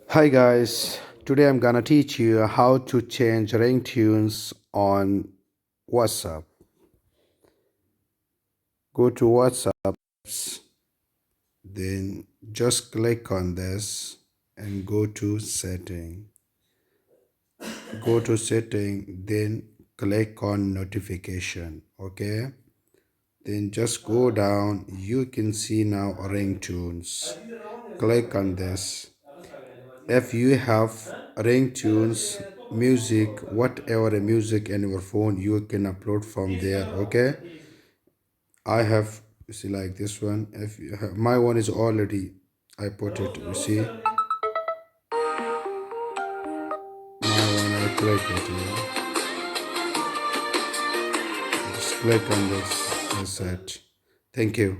Hi guys, today I'm gonna teach you how to change ringtones on WhatsApp. Go to WhatsApp, then just click on this and go to setting. Go to setting, then click on notification. Okay, then just go down. You can see now ringtones. Click on this. If you have ringtones, music, whatever music in your phone, you can upload from there. Okay, I have, you see, like this one. If you have, my one is already, I put it, you see, my one, I click it. Just click on this. That's it. Thank you.